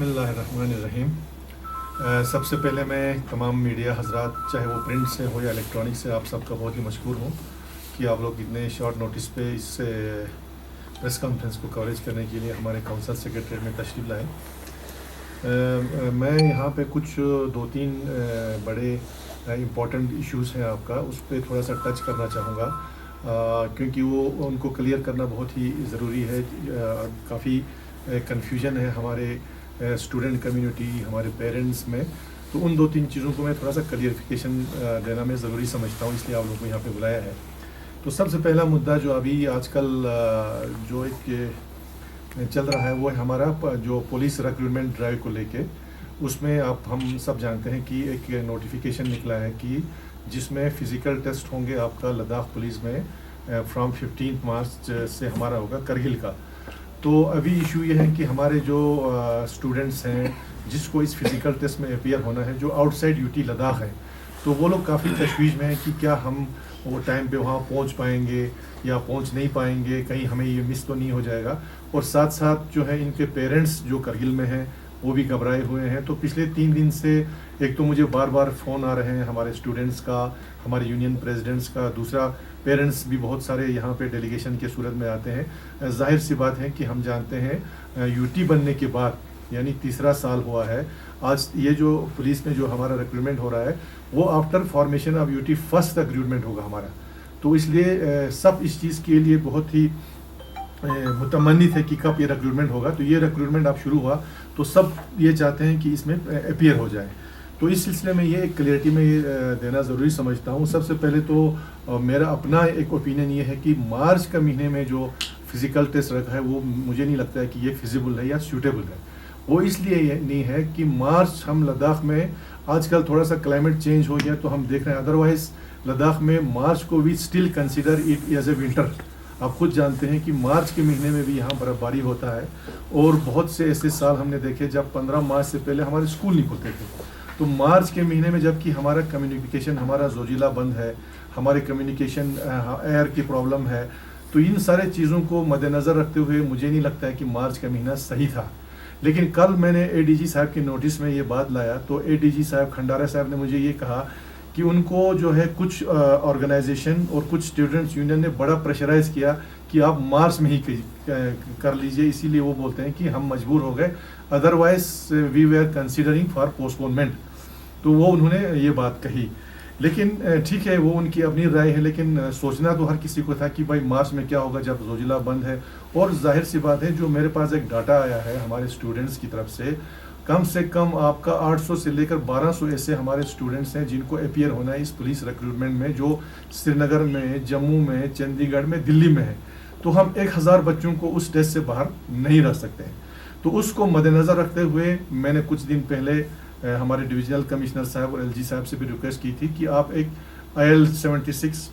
बिस्मिल्लाहिर्रहमानिर्रहीम। सबसे पहले मैं तमाम मीडिया हजरात, चाहे वो प्रिंट से हो या इलेक्ट्रॉनिक से, आप सबका बहुत ही मशकूर हूँ कि आप लोग इतने शॉर्ट नोटिस पे इस प्रेस कॉन्फ्रेंस को कवरेज करने के लिए हमारे काउंसिल सेक्रेटरीट में तशरीफ़ लाए। मैं यहाँ पे कुछ दो तीन बड़े इम्पॉर्टेंट इश्यूज़ हैं आपका, उस पर थोड़ा सा टच करना चाहूँगा, क्योंकि वो उनको क्लियर करना बहुत ही ज़रूरी है। काफ़ी कन्फ्यूजन है हमारे स्टूडेंट कम्युनिटी, हमारे पेरेंट्स में, तो उन दो तीन चीज़ों को मैं थोड़ा सा क्लियरिफिकेशन देना मैं ज़रूरी समझता हूँ, इसलिए आप लोगों को यहाँ पे बुलाया है। तो सबसे पहला मुद्दा जो अभी आजकल जो एक चल रहा है वो है हमारा जो पुलिस रिक्रूटमेंट ड्राइव को लेके। उसमें हम सब जानते हैं कि एक नोटिफिकेशन निकला है कि जिसमें फ़िज़िकल टेस्ट होंगे आपका लद्दाख पुलिस में फ्रॉम 15 मार्च से हमारा होगा करगिल का। तो अभी इशू ये है कि हमारे जो स्टूडेंट्स हैं जिसको इस फिज़िकल टेस्ट में अपीयर होना है, जो आउटसाइड यूटी लद्दाख है, तो वो लोग काफ़ी तशवीश में हैं कि क्या हम वो टाइम पे वहाँ पहुँच पाएंगे या पहुँच नहीं पाएंगे, कहीं हमें ये मिस तो नहीं हो जाएगा। और साथ साथ जो है इनके पेरेंट्स जो करगिल में हैं वो भी घबराए हुए हैं। तो पिछले 3 दिन से एक तो मुझे बार बार फ़ोन आ रहे हैं हमारे स्टूडेंट्स का, हमारे यूनियन प्रेसिडेंट्स का, दूसरा पेरेंट्स भी बहुत सारे यहाँ पे डेलीगेशन के सूरत में आते हैं। जाहिर सी बात है कि हम जानते हैं यूटी बनने के बाद, यानी तीसरा साल हुआ है आज, ये जो पुलिस में जो हमारा रिक्रूटमेंट हो रहा है वो after formation of UT first recruitment होगा हमारा। तो इसलिए सब इस चीज़ के लिए बहुत ही मुतमन्नित है कि कब ये रिक्रूटमेंट होगा। तो ये रिक्रूटमेंट अब शुरू हुआ तो सब ये चाहते हैं कि इसमें अपीयर हो जाए। तो इस सिलसिले में ये एक क्लियरिटी में ये देना ज़रूरी समझता हूँ। सबसे पहले तो मेरा अपना एक ओपिनियन ये है कि मार्च का महीने में जो फ़िज़िकल टेस्ट रखा है वो मुझे नहीं लगता है कि ये फिजिबल है या सूटेबल है। वो इसलिए नहीं है कि मार्च हम लद्दाख में, आजकल थोड़ा सा क्लाइमेट चेंज हो गया तो हम देख रहे हैं, अदरवाइज़ लद्दाख में मार्च को we still consider it as a winter. आप खुद जानते हैं कि मार्च के महीने में भी यहाँ बर्फ़बारी होता है, और बहुत से ऐसे साल हमने देखे जब 15 मार्च से पहले हमारे स्कूल नहीं खुलते थे। तो मार्च के महीने में जबकि हमारा कम्युनिकेशन, हमारा जोजिला बंद है, हमारे कम्युनिकेशन एयर की प्रॉब्लम है, तो इन सारे चीज़ों को मद्देनज़र रखते हुए मुझे नहीं लगता है कि मार्च का महीना सही था। लेकिन कल मैंने एडीजी साहब के नोटिस में ये बात लाया तो एडीजी साहब खंडारा साहब ने मुझे ये कहा कि उनको जो है कुछ ऑर्गेनाइजेशन और कुछ स्टूडेंट्स यूनियन ने बड़ा प्रेशराइज़ किया कि आप मार्च में ही कर लीजिए, इसीलिए वो बोलते हैं कि हम मजबूर हो गए, otherwise we were considering for postponement. तो वो उन्होंने ये बात कही। लेकिन ठीक है, वो उनकी अपनी राय है, लेकिन सोचना तो हर किसी को था कि भाई मार्च में क्या होगा जब जोजिला बंद है। और जाहिर सी बात है, जो मेरे पास एक डाटा आया है हमारे स्टूडेंट्स की तरफ से कम आपका 800 से लेकर 1200 ऐसे हमारे स्टूडेंट्स हैं जिनको अपीयर होना है इस पुलिस रिक्रूटमेंट में, जो श्रीनगर में, जम्मू में, चंडीगढ़ में, दिल्ली में है। तो हम 1000 बच्चों को उस टेस्ट से बाहर नहीं रख सकते हैं। तो उसको मद्देनज़र रखते हुए मैंने कुछ दिन पहले हमारे डिविजनल कमिश्नर साहब और एलजी साहब से भी रिक्वेस्ट की थी कि आप एक IL-76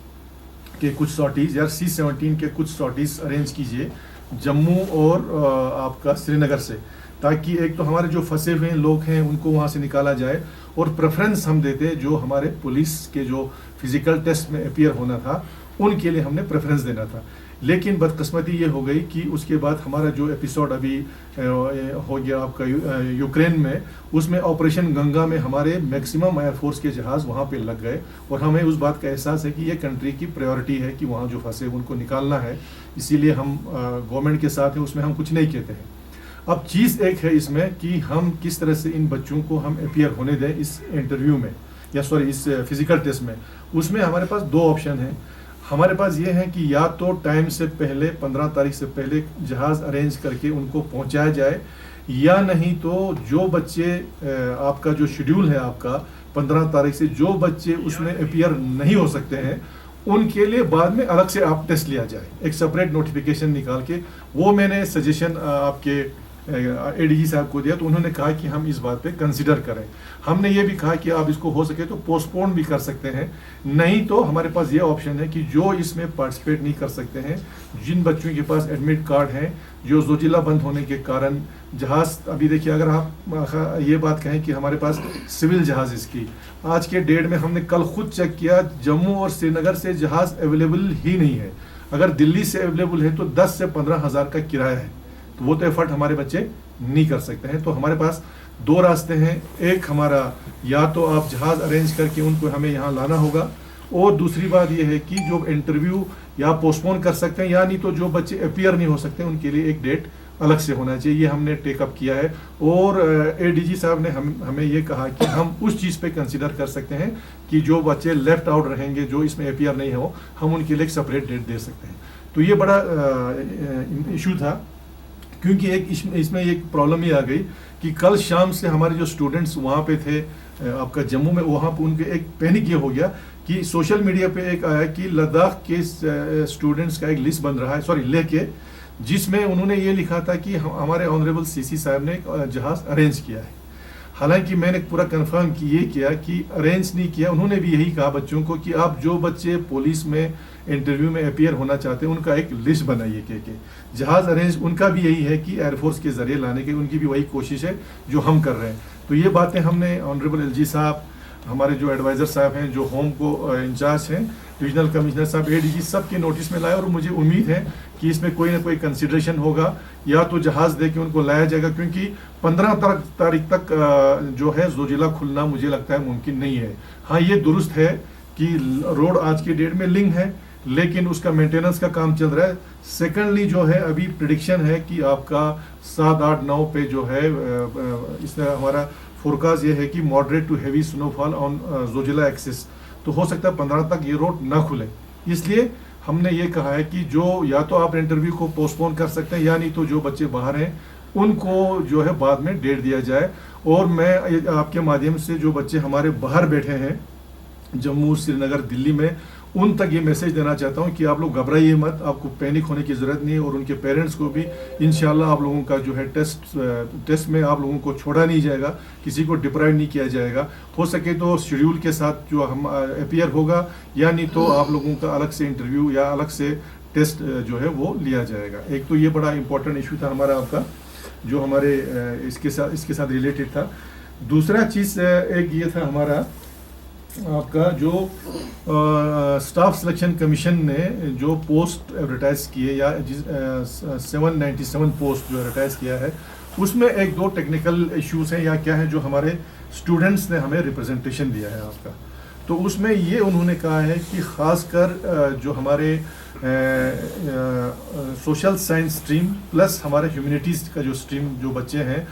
के कुछ सॉर्टीज़ या C-17 के कुछ सॉर्टीज़ अरेंज कीजिए जम्मू और आपका श्रीनगर से, ताकि एक तो हमारे जो फंसे हुए लोग हैं उनको वहाँ से निकाला जाए, और प्रेफरेंस हम देते जो हमारे पुलिस के जो फिज़िकल टेस्ट में अपीयर होना था उनके लिए हमने प्रेफरेंस देना था। लेकिन बदकिस्मती ये हो गई कि उसके बाद हमारा जो एपिसोड अभी हो गया आपका यूक्रेन में, उसमें ऑपरेशन गंगा में हमारे मैक्सिमम एयरफोर्स के जहाज़ वहाँ पे लग गए, और हमें उस बात का एहसास है कि ये कंट्री की प्रायोरिटी है कि वहाँ जो फंसे उनको निकालना है, इसीलिए हम गवर्नमेंट के साथ हैं, उसमें हम कुछ नहीं कहते हैं। अब चीज़ एक है इसमें कि हम किस तरह से इन बच्चों को हम अपीयर होने दें इस इंटरव्यू में, या सॉरी इस फिज़िकल टेस्ट में। उसमें हमारे पास 2 ऑप्शन हैं। हमारे पास ये है कि या तो टाइम से पहले 15 तारीख से पहले जहाज़ अरेंज करके उनको पहुंचाया जाए, या नहीं तो जो बच्चे आपका जो शेड्यूल है आपका 15 तारीख से, जो बच्चे उसमें अपीयर नहीं हो सकते हैं उनके लिए बाद में अलग से आप टेस्ट लिया जाए, एक सेपरेट नोटिफिकेशन निकाल के। वो मैंने सजेशन आपके एडीजी साहब को दिया, तो उन्होंने कहा कि हम इस बात पे कंसिडर करें। हमने ये भी कहा कि आप इसको हो सके तो पोस्टपोन भी कर सकते हैं, नहीं तो हमारे पास ये ऑप्शन है कि जो इसमें पार्टिसिपेट नहीं कर सकते हैं, जिन बच्चों के पास एडमिट कार्ड हैं, जो जोजिला बंद होने के कारण जहाज़, अभी देखिए अगर आप ये बात कहें कि हमारे पास सिविल जहाज़, इसकी आज के डेट में हमने कल खुद चेक किया, जम्मू और श्रीनगर से जहाज़ अवेलेबल ही नहीं है। अगर दिल्ली से अवेलेबल है तो 10 से 15 हज़ार का किराया है, तो वो तो एफर्ट हमारे बच्चे नहीं कर सकते हैं। तो हमारे पास दो रास्ते हैं, एक हमारा या तो आप जहाज़ अरेंज करके उनको हमें यहाँ लाना होगा, और दूसरी बात यह है कि जो इंटरव्यू या पोस्टपोन कर सकते हैं, या नहीं तो जो बच्चे अपीयर नहीं हो सकते उनके लिए एक डेट अलग से होना चाहिए। ये हमने टेकअप किया है, और एडीजी साहब ने हमें ये कहा कि हम उस चीज़ पे कंसिडर कर सकते हैं कि जो बच्चे लेफ्ट आउट रहेंगे, जो इसमें अपीयर नहीं हो, हम उनके लिए एक सेपरेट डेट दे सकते हैं। तो ये बड़ा इशू था, क्योंकि एक इसमें एक प्रॉब्लम ये आ गई कि कल शाम से हमारे जो स्टूडेंट्स वहाँ पे थे आपका जम्मू में, वहाँ पे उनके एक पैनिक ये हो गया कि सोशल मीडिया पे एक आया कि लद्दाख के स्टूडेंट्स का एक लिस्ट बन रहा है, सॉरी लेह के, जिसमें उन्होंने ये लिखा था कि हमारे ऑनरेबल सीसी साहब ने एक जहाज़ अरेंज किया है। हालांकि मैंने पूरा कंफर्म ये किया कि अरेंज नहीं किया। उन्होंने भी यही कहा बच्चों को कि आप जो बच्चे पुलिस में इंटरव्यू में अपीयर होना चाहते हैं उनका एक लिस्ट बनाइए के जहाज़ अरेंज उनका भी यही है कि एयरफोर्स के ज़रिए लाने की उनकी भी वही कोशिश है जो हम कर रहे हैं। तो ये बातें हमने ऑनरेबल एलजी साहब, हमारे जो एडवाइज़र साहब हैं, जो होम को इंचार्ज हैं, डिविजनल कमिश्नर साहब, एडीजी सब के नोटिस में लाया, और मुझे उम्मीद है कि इसमें कोई ना कोई कंसिडरेशन होगा, या तो जहाज़ दे के उनको लाया जाएगा, क्योंकि 15 तारीख तक जो है जोजिला खुलना मुझे लगता है मुमकिन नहीं है। हाँ, ये दुरुस्त है कि रोड आज की डेट में लिंक है, लेकिन उसका मेंटेनेंस का काम चल रहा है। सेकेंडली जो है अभी प्रिडिक्शन है कि आपका 7, 8, 9 पे जो है इसमें हमारा फोरकास्ट ये है कि moderate to heavy snowfall on Zojila axis, तो हो सकता है 15 तक ये रोड ना खुले। इसलिए हमने ये कहा है कि जो या तो आप इंटरव्यू को पोस्टपोन कर सकते हैं, या नहीं तो जो बच्चे बाहर हैं उनको जो है बाद में डेट दिया जाए। और मैं आपके माध्यम से जो बच्चे हमारे बाहर बैठे हैं जम्मू, श्रीनगर, दिल्ली में, उन तक ये मैसेज देना चाहता हूँ कि आप लोग घबराइए मत, आपको पैनिक होने की ज़रूरत नहीं है, और उनके पेरेंट्स को भी इंशाल्लाह आप लोगों का जो है टेस्ट में आप लोगों को छोड़ा नहीं जाएगा, किसी को डिप्राइव नहीं किया जाएगा। हो सके तो शेड्यूल के साथ जो हम अपीयर होगा, या नहीं तो आप लोगों का अलग से इंटरव्यू या अलग से टेस्ट जो है वो लिया जाएगा। एक तो ये बड़ा इंपॉर्टेंट इशू था हमारा, आपका जो हमारे इसके साथ रिलेटेड था। दूसरा चीज़ एक ये था हमारा आपका जो स्टाफ सिलेक्शन कमीशन ने जो पोस्ट एडवर्टाइज किए, या 797 पोस्ट जो एडवर्टाइज किया है, उसमें एक दो टेक्निकल इश्यूज हैं या क्या है, जो हमारे स्टूडेंट्स ने हमें रिप्रेजेंटेशन दिया है आपका। तो उसमें ये उन्होंने कहा है कि ख़ासकर जो हमारे सोशल साइंस स्ट्रीम प्लस हमारे ह्यूमैनिटीज़ का जो स्ट्रीम जो बच्चे हैं,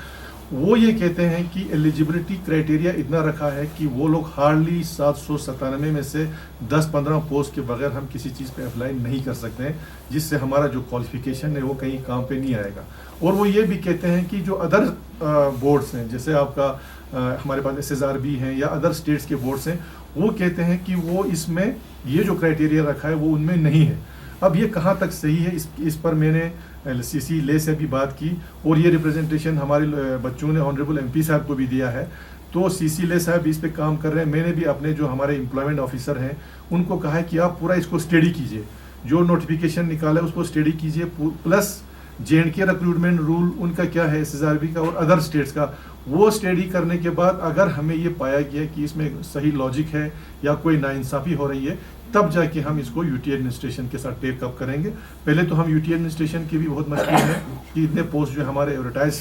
वो ये कहते हैं कि एलिजिबिलिटी क्राइटेरिया इतना रखा है कि वो लोग हार्डली 797 में से 10-15 पोस्ट के बगैर हम किसी चीज़ पे अप्लाई नहीं कर सकते हैं, जिससे हमारा जो क्वालिफिकेशन है वो कहीं काम पे नहीं आएगा। और वो ये भी कहते हैं कि जो अदर बोर्ड्स हैं, जैसे आपका हमारे पास SSRB हैं या अदर स्टेट्स के बोर्ड्स हैं, वो कहते हैं कि वो इसमें ये जो क्राइटेरिया रखा है वो उनमें नहीं है। अब ये कहाँ तक सही है, इस पर मैंने सीसी ले से भी बात की, और ये रिप्रेजेंटेशन हमारे बच्चों ने ऑनरेबल MP साहब को भी दिया है। तो सीसी ले साहब इस पे काम कर रहे हैं। मैंने भी अपने जो हमारे एम्प्लॉयमेंट ऑफिसर हैं उनको कहा है कि आप पूरा इसको स्टडी कीजिए, जो नोटिफिकेशन निकाला है उसको स्टडी कीजिए, प्लस J&K रिक्रूटमेंट रूल उनका क्या है, SSRB का और अदर स्टेट्स का, वो स्टडी करने के बाद अगर हमें ये पाया गया कि इसमें सही लॉजिक है या कोई नाइंसाफ़ी हो रही है, तब जाके हम इसको UT एडमिनिस्ट्रेशन के साथ टेक अप करेंगे। पहले तो हम UT एडमिनिस्ट्रेशन की भी बहुत मशहूर है कि इतने पोस्ट जो हमारे एडवर्टाइज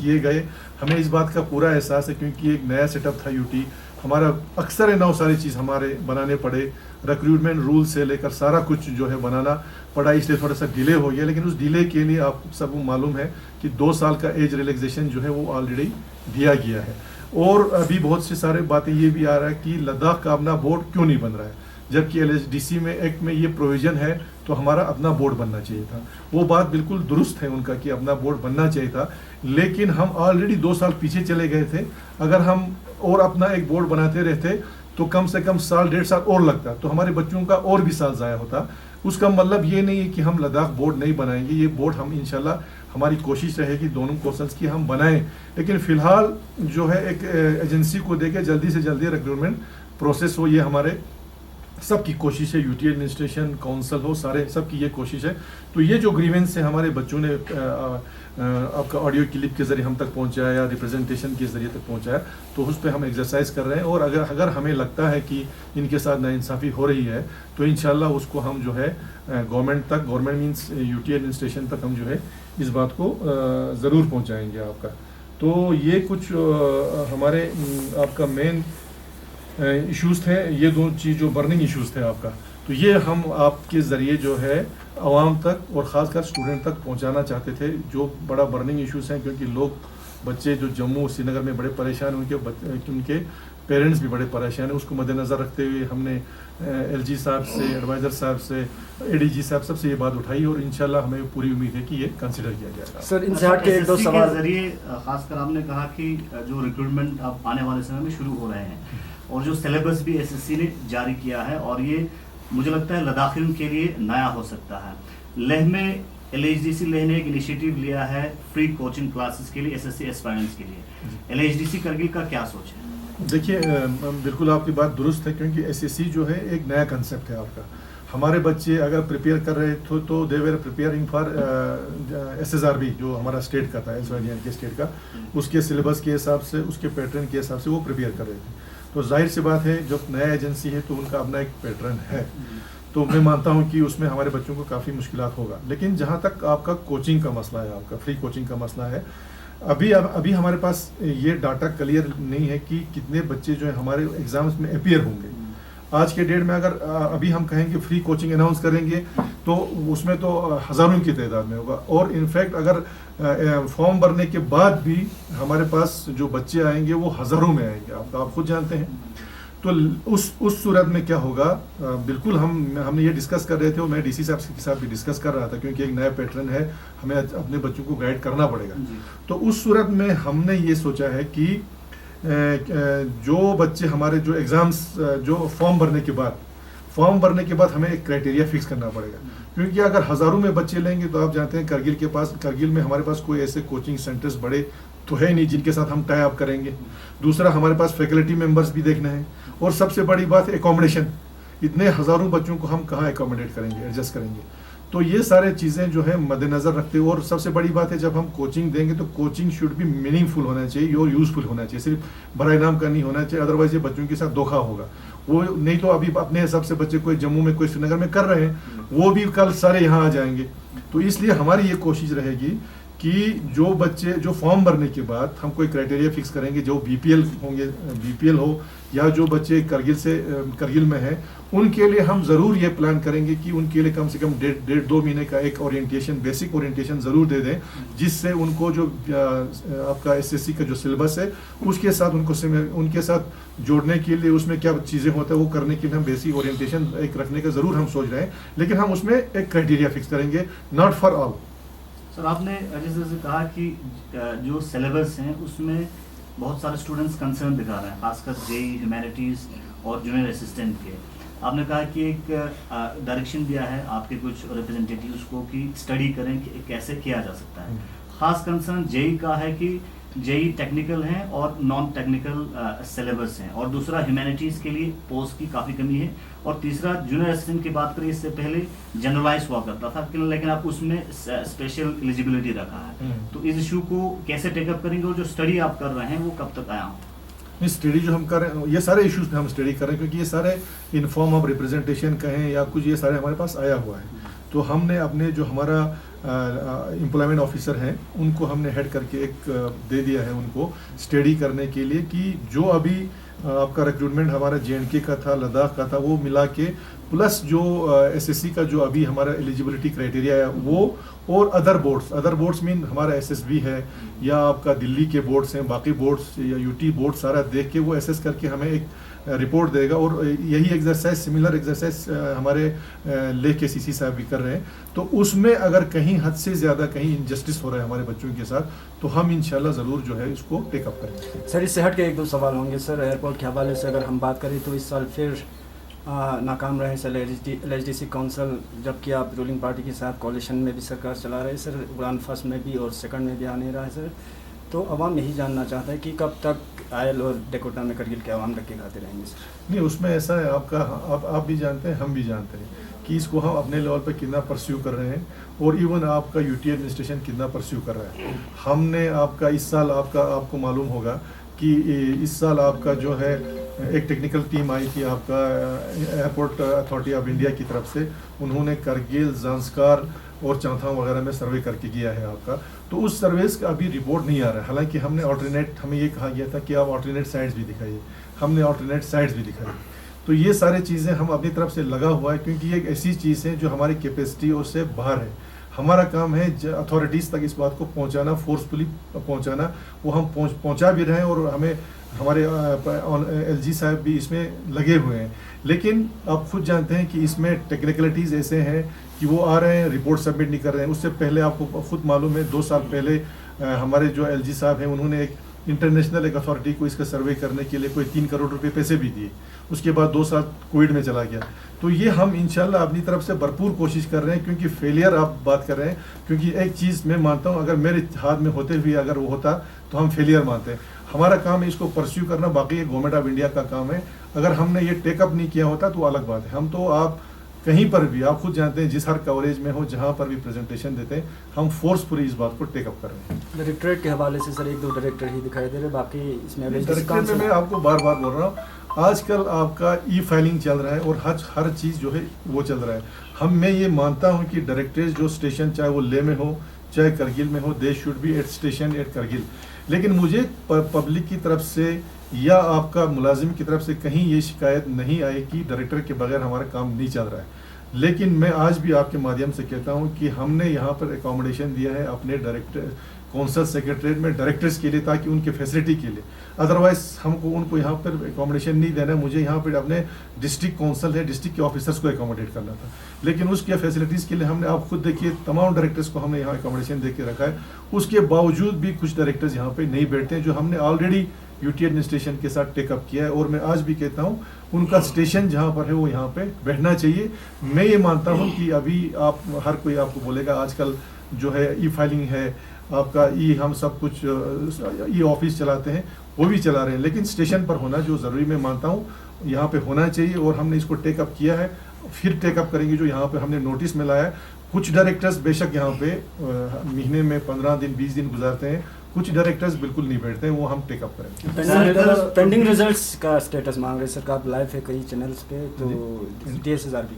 किए गए, हमें इस बात का पूरा एहसास है, क्योंकि एक नया सेटअप था UT हमारा, अक्सर है ना सारी चीज़ हमारे बनाने पड़े, रिक्रूटमेंट रूल से लेकर सारा कुछ जो है बनाना पड़ा, इसलिए थोड़ा सा डिले हो गया। लेकिन उस डिले के लिए आप सबको मालूम है कि 2 साल का एज रिलैक्सेशन जो है वो ऑलरेडी दिया गया है। और अभी बहुत सी सारे बातें ये भी आ रहा है कि लद्दाख का अपना बोर्ड क्यों नहीं बन रहा है, जबकि LHDC में एक्ट में ये प्रोविज़न है, तो हमारा अपना बोर्ड बनना चाहिए था। वो बात बिल्कुल दुरुस्त है उनका कि अपना बोर्ड बनना चाहिए था, लेकिन हम ऑलरेडी 2 साल पीछे चले गए थे। अगर हम और अपना एक बोर्ड बनाते रहते तो कम से कम साल 1.5 साल और लगता, तो हमारे बच्चों का और भी साल ज़ाया होता। उसका मतलब ये नहीं है कि हम लद्दाख बोर्ड नहीं बनाएंगे, ये बोर्ड हम इंशाल्लाह, हमारी कोशिश रहेगी दोनों कोर्सेज की हम बनाएं। लेकिन फ़िलहाल जो है एक एजेंसी को देके जल्दी से जल्दी रिक्रूटमेंट प्रोसेस हो, ये हमारे सबकी कोशिश है। UT एडमिनिस्ट्रेशन, काउंसिल हो, सारे सबकी ये कोशिश है। तो ये जो ग्रीवेंस है हमारे बच्चों ने आपका ऑडियो क्लिप के ज़रिए हम तक पहुंचाया या रिप्रेजेंटेशन के ज़रिए तक पहुंचाया, तो उस पर हम एक्सरसाइज कर रहे हैं। और अगर हमें लगता है कि इनके साथ नाइंसाफ़ी हो रही है, तो इंशाल्लाह उसको हम जो है गवर्नमेंट मींस UT एडमिनिस्ट्रेशन तक हम जो है इस बात को ज़रूर पहुंचाएंगे आपका। तो ये कुछ हमारे आपका मेन इश्यूज़ थे, ये दो चीज़ जो बर्निंग इश्यूज़ थे आपका, तो ये हम आपके ज़रिए जो है आवाम तक और ख़ासकर स्टूडेंट तक पहुंचाना चाहते थे, जो बड़ा बर्निंग इश्यूज़ हैं। क्योंकि लोग बच्चे जो जम्मू श्रीनगर में बड़े परेशान हैं, उनके पेरेंट्स भी बड़े परेशान हैं। उसको मद्देनज़र रखते हुए हमने एलजी साहब से, एडवाइज़र साहब से, एडीजी साहब सबसे ये बात उठाई और इंशाल्लाह हमें पूरी उम्मीद है कि ये कंसिडर किया जाएगा। सर इनसे हट के एक दो सवाल जरिए खासकर आपने कहा कि जो रिक्रूटमेंट अब आने वाले समय में शुरू हो रहे हैं और जो सिलेबस भी एसएससी ने जारी किया है, और ये मुझे लगता है लद्दाखियों के लिए नया हो सकता है। लेह में LHDC लेह ने एक इनिशिएटिव लिया है फ्री कोचिंग क्लासेस के लिए एसएससी एस्पायरेंट्स के लिए। LHDC करगिल का क्या सोच है? देखिए, बिल्कुल आपकी बात दुरुस्त है, क्योंकि एसएससी जो है एक नया कंसेप्ट है आपका। हमारे बच्चे अगर प्रिपेयर कर रहे थे तो they were preparing for SSRB जो हमारा स्टेट का था, SYDN के स्टेट का, उसके सिलेबस के हिसाब से, उसके पैटर्न के हिसाब से वो प्रिपेयर कर रहे थे। तो जाहिर सी बात है, जब नया एजेंसी है तो उनका अपना एक पैटर्न है, तो मैं मानता हूं कि उसमें हमारे बच्चों को काफ़ी मुश्किलात होगा। लेकिन जहां तक आपका कोचिंग का मसला है, आपका फ्री कोचिंग का मसला है, अभी हमारे पास ये डाटा क्लियर नहीं है कि कितने बच्चे जो है हमारे एग्जाम्स में अपीयर होंगे। आज के डेट में अगर अभी हम कहेंगे फ्री कोचिंग अनाउंस करेंगे तो उसमें तो हज़ारों की तादाद में होगा, और इनफैक्ट अगर फॉर्म भरने के बाद भी हमारे पास जो बच्चे आएंगे वो हज़ारों में आएंगे, आप खुद जानते हैं। तो उस सूरत में क्या होगा, बिल्कुल हमने ये डिस्कस कर रहे थे, और मैं डीसी साहब के साथ भी डिस्कस कर रहा था, क्योंकि एक नया पैटर्न है, हमें अपने बच्चों को गाइड करना पड़ेगा। तो उस सूरत में हमने ये सोचा है कि जो बच्चे हमारे जो एग्ज़ाम्स जो फॉर्म भरने के बाद हमें एक क्राइटेरिया फिक्स करना पड़ेगा। क्योंकि अगर हज़ारों में बच्चे लेंगे तो आप जानते हैं करगिल में हमारे पास कोई ऐसे कोचिंग सेंटर्स बड़े तो है नहीं जिनके साथ हम टाई अप करेंगे। दूसरा, हमारे पास फैकल्टी मेंबर्स भी देखना है, और सबसे बड़ी बात एकोमोडेशन। इतने हज़ारों बच्चों को हम कहाँ एकोमोडेट करेंगे, एडजस्ट करेंगे। तो ये सारे चीज़ें जो है मद्देनज़र रखते हुए, और सबसे बड़ी बात है, जब हम कोचिंग देंगे तो कोचिंग शुड भी मीनिंगफुल होना चाहिए और यूज़फुल होना चाहिए, सिर्फ बड़ा इनाम का नहीं होना चाहिए। अदरवाइज ये बच्चों के साथ धोखा होगा। वो नहीं तो अभी अपने हिसाब से बच्चे कोई जम्मू में कोई श्रीनगर में कर रहे हैं, वो भी कल सारे यहाँ आ जाएंगे। तो इसलिए हमारी ये कोशिश रहेगी कि जो बच्चे जो फॉर्म भरने के बाद हम कोई क्राइटेरिया फिक्स करेंगे, जो BPL होंगे, BPL हो, या जो बच्चे करगिल में हैं, उनके लिए हम ज़रूर ये प्लान करेंगे कि उनके लिए कम से कम 1.5-2 महीने का एक ओरिएंटेशन, बेसिक ओरिएंटेशन ज़रूर दे दें, जिससे उनको जो आपका SSC का जो सिलेबस है उसके साथ उनके साथ जोड़ने के लिए, उसमें क्या चीज़ें होता है वो करने के लिए हम बेसिक ओरिएंटेशन एक रखने का ज़रूर हम सोच रहे हैं। लेकिन हम उसमें एक क्राइटेरिया फिक्स करेंगे, नॉट फॉर ऑल। सर, आपने जैसे कहा कि जो सिलेबस हैं उसमें बहुत सारे स्टूडेंट्स कंसर्न दिखा रहे हैं, खासकर JEE, ह्यूमैनिटीज़ और जूनियर असिस्टेंट के। आपने कहा कि एक डायरेक्शन दिया है आपके कुछ रिप्रेजेंटेटिव्स को कि स्टडी करें कि कैसे किया जा सकता है। खास कंसर्न JEE का है कि JEE टेक्निकल हैं और नॉन टेक्निकल सिलेबस हैं, और दूसरा ह्यूमैनिटीज़ के लिए पोस्ट की काफ़ी कमी है, और तीसरा जूनियर असिस्टेंट की बात करें, इससे पहले जनरलाइज हुआ करता था, लेकिन आप उसमें स्पेशल एलिजिबिलिटी रखा है। तो इस इशू को कैसे टेकअप करेंगे, और जो स्टडी आप कर रहे हैं वो कब तक आया हो? नहीं, स्टडी जो हम कर रहे हैं, ये सारे इश्यूज पे हम स्टडी कर रहे हैं, क्योंकि ये सारे इन फॉर्म ऑफ रिप्रेजेंटेशन कहें या कुछ, ये सारे हमारे पास आया हुआ है। तो हमने अपने जो हमारा एम्प्लॉयमेंट ऑफिसर हैं उनको हमने हेड करके एक दे दिया है उनको स्टडी करने के लिए, कि जो अभी आपका रिक्रूटमेंट हमारा JNK का था, लद्दाख का था, वो मिला के प्लस जो SSC का जो अभी हमारा एलिजिबिलिटी क्राइटेरिया है वो, और अदर बोर्ड्स मीन हमारा SSB है, या आपका दिल्ली के बोर्ड्स हैं, बाकी बोर्ड्स या UT बोर्ड सारा देख के वो एसेस करके हमें एक रिपोर्ट देगा। और यही एक्सरसाइज, सिमिलर एक्सरसाइज हमारे लेह के CC साहब भी कर रहे हैं। तो उसमें अगर कहीं हद से ज़्यादा कहीं इनजस्टिस हो रहा है हमारे बच्चों के साथ, तो हम इंशाल्लाह ज़रूर जो है इसको टेकअप करेंगे। सर, इससे हट के एक दो सवाल होंगे। सर, एयरपोर्ट के हवाले से अगर हम बात करें तो इस साल फिर नाकाम रहे सर LHDC काउंसिल, जबकि आप रूलिंग पार्टी के साथ कोalition में भी सरकार चला रहे हैं सर, उड़ान फर्स्ट में भी और सेकंड में भी आ नहीं रहा है सर। तो अवाम यही जानना चाहता है कि कब तक आयल और डेकोटा में करगिल के अवाम रख के खाते रहेंगे सर? नहीं, उसमें ऐसा है आपका, आप भी जानते हैं, हम भी जानते हैं कि इसको हम अपने लेवल पर कितना परस्यू कर रहे हैं, और इवन आपका UT एडमिनिस्ट्रेशन कितना परस्यू कर रहा है। हमने आपका इस साल आपको मालूम होगा कि इस साल आपका जो है एक टेक्निकल टीम आई थी आपका एयरपोर्ट अथॉरिटी ऑफ इंडिया की तरफ से। उन्होंने करगिल, ज़ांस्कार और चांथाम वगैरह में सर्वे करके किया है आपका। तो उस सर्विस का अभी रिपोर्ट नहीं आ रहा है। हालांकि हमने ऑल्टरनेट, हमें ये कहा गया था कि आप ऑल्टरनेट साइट्स भी दिखाइए, हमने ऑल्टरनेट साइट्स भी दिखाई। तो ये सारी चीज़ें हम अपनी तरफ से लगा हुआ है, क्योंकि ये एक ऐसी चीज़ है जो हमारी कैपेसिटी और से बाहर है। हमारा काम है अथॉरिटीज़ तक इस बात को पहुंचाना, फोर्सफुली पहुंचाना। वो हम पहुंचा भी रहे हैं और हमें हमारे एलजी साहब भी इसमें लगे हुए हैं। लेकिन आप खुद जानते हैं कि इसमें टेक्निकलिटीज़ ऐसे हैं कि वो आ रहे हैं, रिपोर्ट सबमिट नहीं कर रहे हैं। उससे पहले आपको खुद मालूम है 2 साल पहले हमारे जो एलजी साहब हैं उन्होंने एक इंटरनेशनल एक अथॉरिटी को इसका सर्वे करने के लिए कोई 3 करोड़ रुपए पैसे भी दिए। उसके बाद 2 साल कोविड में चला गया। तो ये हम इंशाल्लाह अपनी तरफ से भरपूर कोशिश कर रहे हैं, क्योंकि फेलियर आप बात कर रहे हैं। क्योंकि एक चीज़ मैं मानता हूँ, अगर मेरे हाथ में होते हुए अगर वो होता तो हम फेलियर मानते हैं। हमारा काम है इसको परस्यू करना, बाकी ये गवर्नमेंट ऑफ इंडिया का काम है। अगर हमने ये टेकअप नहीं किया होता तो अलग बात है। हम तो आप कहीं पर भी, आप खुद जानते हैं, जिस हर कवरेज में हो, जहाँ पर भी प्रेजेंटेशन देते हैं, हम फोर्सफुली इस बात को टेकअप कर रहे हैं। डायरेक्टरेट के हवाले से सर 1-2 डायरेक्टर ही दिखाई दे रहे, बाकी इसमें डायरेक्टरेट में मैं आपको बार बार बोल रहा हूँ, आजकल आपका ई फाइलिंग चल रहा है और हर चीज़ जो है वो चल रहा है। मैं ये मानता हूँ कि डायरेक्टरेट जो स्टेशन, चाहे वो लेह में हो चाहे करगिल में हो, they should be at station at Kargil. लेकिन मुझे पब्लिक की तरफ से या आपका मुलाजिम की तरफ से कहीं ये शिकायत नहीं आई कि डायरेक्टर के बगैर हमारा काम नहीं चल रहा है। लेकिन मैं आज भी आपके माध्यम से कहता हूं कि हमने यहाँ पर एकोमोडेशन दिया है अपने डायरेक्टर कौंसल सेक्रेटरीट में डायरेक्टर्स के लिए, ताकि उनके फैसिलिटी के लिए। अदरवाइज हमको उनको यहाँ पर एकोमोडेशन नहीं देना, मुझे यहाँ पर अपने डिस्ट्रिक्ट कौंसल है, डिस्ट्रिक्ट के ऑफिसर्स को एकोमोडेट करना था। लेकिन उसके फैसिलिटीज़ के लिए हमने, आप खुद देखिए, तमाम डायरेक्टर्स को हमने यहाँ एकोमोडेशन दे के रखा है। उसके बावजूद भी कुछ डायरेक्टर्स यहाँ पे नहीं बैठते हैं, जो हमने ऑलरेडी यूटी एडमिनिस्ट्रेशन के साथ टेकअप किया है। और मैं आज भी कहता हूँ उनका स्टेशन जहाँ पर है वो यहाँ पे बैठना चाहिए। मैं ये मानता हूँ कि अभी आप हर कोई आपको बोलेगा आजकल जो है ई फाइलिंग है आपका, ई हम सब कुछ ई ऑफिस चलाते हैं, वो भी चला रहे हैं। लेकिन स्टेशन पर होना जो ज़रूरी, मैं मानता हूँ यहाँ पे होना चाहिए। और हमने इसको टेकअप किया है, फिर टेकअप करेंगे। जो यहाँ पे हमने नोटिस में लाया है, कुछ डायरेक्टर्स बेशक यहाँ पे महीने में 15 दिन 20 दिन गुजारते हैं, कुछ डायरेक्टर्स बिल्कुल नहीं बैठते हैं, वो हम टेकअप करेंगे। पेंडिंग रिजल्ट्स का स्टेटस मांग रहे सरकार, लाइव है कई चैनल्स पे, तो DSSRB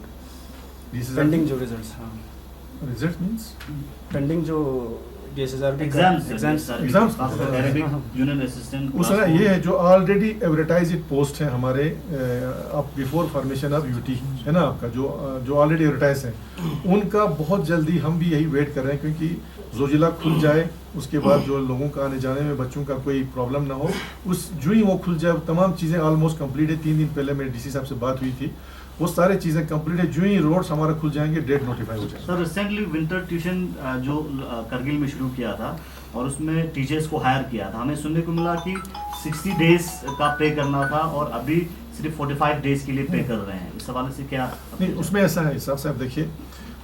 पेंडिंग जो रिजल्ट्स, हाँ रिजल्ट मींस पेंडिंग जो DSSRB exams Arabic union assistant उसमें ये है जो ऑलरेडी एडवर्टाइज्ड पोस्ट है हमारे अब बिफोर फॉर्मेशन ऑफ यूटी है ना आपका, जो ऑलरेडी एडवर्टाइज है, उनका बहुत जल्दी हम भी यही वेट कर रहे हैं। क्योंकि जोजिला खुल जाए, उसके बाद जो लोगों का आने जाने में बच्चों का कोई प्रॉब्लम ना हो, उस जो ही वो खुल जाए, तमाम चीज़ें ऑलमोस्ट कंप्लीट है। 3 दिन पहले मेरे DC साहब से बात हुई थी, वो सारी चीज़ें कंप्लीट है। जो ही रोड्स हमारा खुल जाएंगे, डेट नोटिफाई हो जाएगा। सर रिसेंटली विंटर ट्यूशन जो करगिल में शुरू किया था और उसमें टीचर्स को हायर किया था, हमें सुनने को मिला कि 60 डेज का पे करना था और अभी सिर्फ 45 डेज के लिए पे कर रहे हैं। इस हवाले से क्या नहीं, उसमें ऐसा है साहब, देखिए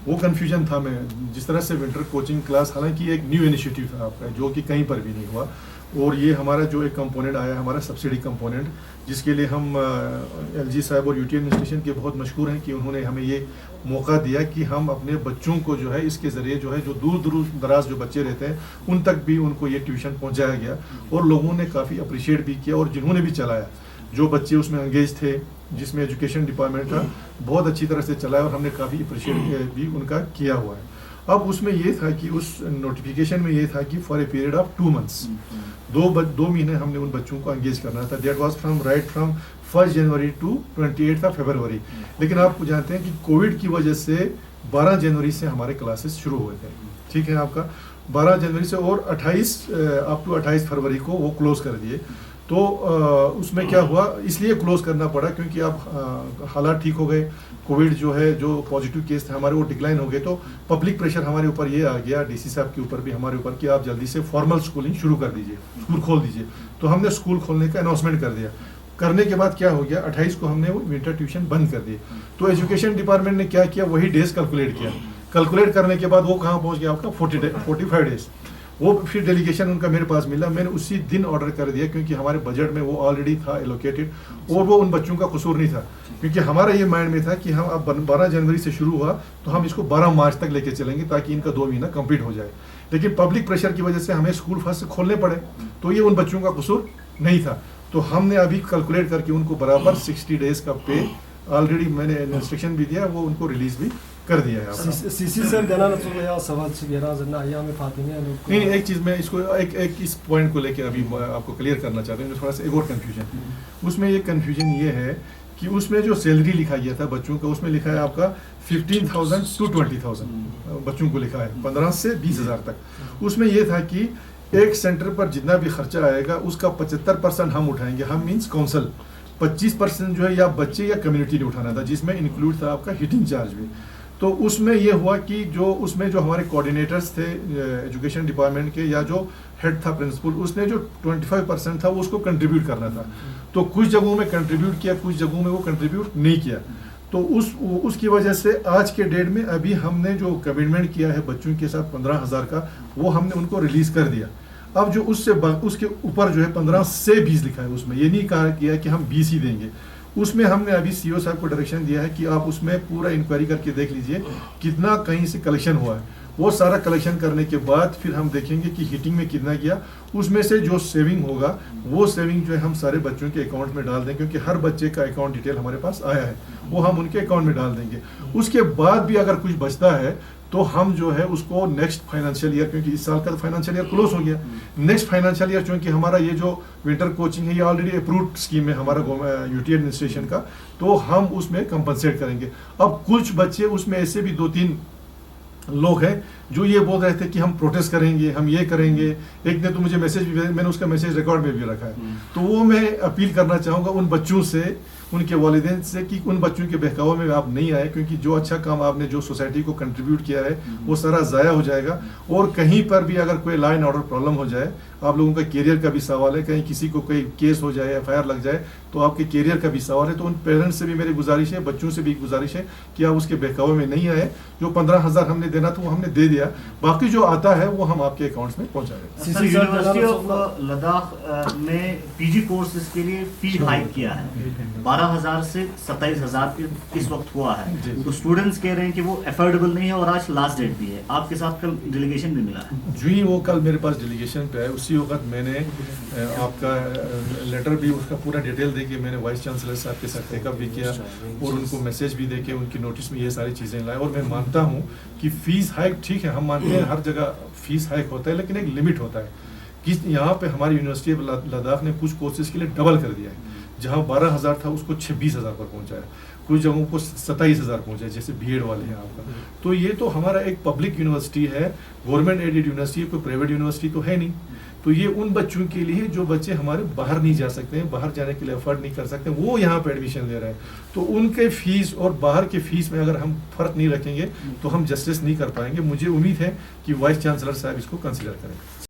वो कन्फ्यूजन था। मैं जिस तरह से विंटर कोचिंग क्लास, हालांकि एक न्यू इनिशिएटिव था आपका, जो कि कहीं पर भी नहीं हुआ। और ये हमारा जो एक कंपोनेंट आया, हमारा सब्सिडी कंपोनेंट, जिसके लिए हम LG साहब और यूटी एडमिनिस्ट्रेशन के बहुत मशहूर हैं कि उन्होंने हमें ये मौका दिया कि हम अपने बच्चों को जो है इसके ज़रिए जो है, जो दूर दराज जो बच्चे रहते हैं उन तक भी उनको ये ट्यूशन पहुंचाया गया। और लोगों ने काफ़ी अप्रिशिएट भी किया, और जिन्होंने भी चलाया, जो बच्चे उसमें एंगेज थे, जिसमें एजुकेशन डिपार्टमेंट था, बहुत अच्छी तरह से चलाया और हमने काफ़ी अप्रिशिएट भी उनका किया हुआ है। अब उसमें ये था कि उस नोटिफिकेशन में ये था कि for a period of 2 months, 2 महीने हमने उन बच्चों को एंगेज करना था। That was from 1 January to 28 February. लेकिन आप जानते हैं कि कोविड की वजह से 12 जनवरी से हमारे क्लासेस शुरू हुए थे, ठीक है आपका, 12 जनवरी से, और 28 फरवरी को वो क्लोज कर दिए। तो उसमें क्या हुआ, इसलिए क्लोज करना पड़ा क्योंकि अब हालात ठीक हो गए, कोविड जो है, जो पॉजिटिव केस थे हमारे वो डिक्लाइन हो गए। तो पब्लिक प्रेशर हमारे ऊपर ये आ गया, DC साहब के ऊपर भी हमारे ऊपर, कि आप जल्दी से फॉर्मल स्कूलिंग शुरू कर दीजिए, स्कूल खोल दीजिए। तो हमने स्कूल खोलने का अनाउंसमेंट कर दिया। करने के बाद क्या हो गया, 28 को हमने वो विंटर ट्यूशन बंद कर दी। तो एजुकेशन डिपार्टमेंट ने क्या किया, वही डेज कैलकुलेट किया। कैलकुलेट करने के बाद वो कहाँ पहुँच गया आपका 45 डेज। वो फिर डेलीगेशन उनका मेरे पास मिला, मैंने उसी दिन ऑर्डर कर दिया, क्योंकि हमारे बजट में वो ऑलरेडी था एलोकेटेड। और वो उन बच्चों का कसूर नहीं था, क्योंकि हमारा ये माइंड में था कि हम अब 12 जनवरी से शुरू हुआ तो हम इसको 12 मार्च तक लेके चलेंगे, ताकि इनका 2 महीना कंप्लीट हो जाए। लेकिन पब्लिक प्रेशर की वजह से हमें स्कूल फर्स्ट खोलने पड़े, तो ये उन बच्चों का कसूर नहीं था। तो हमने अभी कैलकुलेट करके उनको बराबर 60 डेज का पे ऑलरेडी मैंने इंस्ट्रक्शन भी दिया, वो उनको रिलीज भी कर दिया है आपका। CCSL देना ना तो या सवाल सिगेरा जना या में फातिमे लोग नहीं, एक चीज़ मैं इसको एक इस पॉइंट को लेके अभी आपको क्लियर करना चाहता हूँ, थोड़ा सा एक और कन्फ्यूजन। उसमें ये कन्फ्यूजन ये है कि उसमें जो सैलरी लिखा गया था बच्चों का, उसमें लिखा है आपका 15,000 to 20,000 बच्चों को लिखा है, 15 से 20,000 तक। उसमें ये था कि एक सेंटर पर जितना भी खर्चा आएगा उसका 75% हम उठाएंगे, हम मीन्स काउंसिल, 25% जो है या बच्चे या कम्युनिटी ने उठाना था, जिसमें इंक्लूड था आपका हीटिंग चार्ज भी। तो उसमें ये हुआ कि उसमें जो हमारे कोऑर्डिनेटर्स थे एजुकेशन डिपार्टमेंट के या जो हेड था प्रिंसिपल, उसने जो 25% था वो उसको कंट्रीब्यूट करना था। तो कुछ जगहों में कंट्रीब्यूट किया, कुछ जगहों में वो कंट्रीब्यूट नहीं किया। तो उसकी वजह से आज के डेट में अभी हमने जो कमिटमेंट किया है बच्चों के साथ 15,000 का, वो हमने उनको रिलीज कर दिया। अब जो उसके ऊपर जो है 15 से 20 लिखा है, उसमें ये नहीं कहा गया कि हम 20 ही देंगे। उसमें हमने अभी सीओ साहब को डायरेक्शन दिया है कि आप उसमें पूरा इंक्वायरी करके देख लीजिए कितना कहीं से कलेक्शन हुआ है। वो सारा कलेक्शन करने के बाद फिर हम देखेंगे कि हीटिंग में कितना गया, उसमें से जो सेविंग होगा वो सेविंग जो है हम सारे बच्चों के अकाउंट में डाल दें, क्योंकि हर बच्चे का अकाउंट डिटेल हमारे पास आया है, वो हम उनके अकाउंट में डाल देंगे। उसके बाद भी अगर कुछ बचता है तो हम जो है उसको नेक्स्ट फाइनेंशियल ईयर, क्योंकि इस साल का फाइनेंशियल ईयर क्लोज हो गया, नेक्स्ट फाइनेंशियल ईयर चूंकि हमारा ये जो विंटर कोचिंग है ये ऑलरेडी अप्रूव्ड स्कीम है हमारा यूटी एडमिनिस्ट्रेशन का, तो हम उसमें कंपनसेट करेंगे। अब कुछ बच्चे उसमें ऐसे भी 2-3 लोग हैं जो ये बोल रहे थे कि हम प्रोटेस्ट करेंगे, हम ये करेंगे। एक ने तो मुझे मैसेज भी, मैंने उसका मैसेज रिकॉर्ड में भी रखा है। तो वो मैं अपील करना चाहूँगा उन बच्चों से, उनके वालिदैन से कि उन बच्चों के बहकावे में आप नहीं आए, क्योंकि जो अच्छा काम आपने जो सोसाइटी को कंट्रीब्यूट किया है वो सारा ज़ाया हो जाएगा। और कहीं पर भी अगर कोई लॉ एंड ऑर्डर प्रॉब्लम हो जाए, आप लोगों का कैरियर का भी सवाल है, कहीं किसी को कोई केस हो जाए, FIR लग जाए, तो आपके कैरियर का भी सवाल है। तो उन पेरेंट्स से भी मेरी गुजारिश है, बच्चों से भी गुजारिश है कि आप उसके बहकावे में नहीं आए। जो 15,000 हमने देना था वो हमने दे दिया, बाकी जो आता है वो हम आपके अकाउंट्स में पहुँचाएंगे। सर, यूनिवर्सिटी ऑफ लद्दाख में PG कोर्सेज के लिए फी हाइक किया है, 12,000 से 27,000 इस वक्त हुआ है। तो स्टूडेंट्स कह रहे हैं कि वो अफोर्डेबल नहीं है और आज लास्ट डेट भी है। आपके साथ कल डेलीगेशन भी मिला है। जो ही वो कल मेरे पास डेलीगेशन पे है, उसी वक्त मैंने आपका लेटर भी उसका पूरा डिटेल दे के मैंने वाइस चांसलर साहब के साथ टेकअप भी किया और उनको मैसेज भी दे के उनकी नोटिस में ये सारी चीज़ें लाए। और मैं मानता हूँ कि फ़ीस हाइक ठीक है, हम मानते हैं हर जगह फ़ीस हाइक होता है, लेकिन एक लिमिट होता है कि यहाँ पे हमारी यूनिवर्सिटी ऑफ लद्दाख ने कुछ कोर्सेज के लिए डबल कर दिया है। जहाँ 12,000 था उसको 26,000 पर पहुँचाया, कुछ जगहों को 27,000 पहुँचा, जैसे BEd वाले हैं आपका। तो ये तो हमारा एक पब्लिक यूनिवर्सिटी है, गवर्नमेंट एडेड यूनिवर्सिटी, कोई प्राइवेट यूनिवर्सिटी तो है नहीं। तो ये उन बच्चों के लिए जो बच्चे हमारे बाहर नहीं जा सकते हैं, बाहर जाने के लिए अफोर्ड नहीं कर सकते, वो यहाँ पे एडमिशन ले रहे हैं। तो उनके फीस और बाहर के फीस में अगर हम फर्क नहीं रखेंगे तो हम जस्टिस नहीं कर पाएंगे। मुझे उम्मीद है कि वाइस चांसलर साहब इसको कंसिडर करें।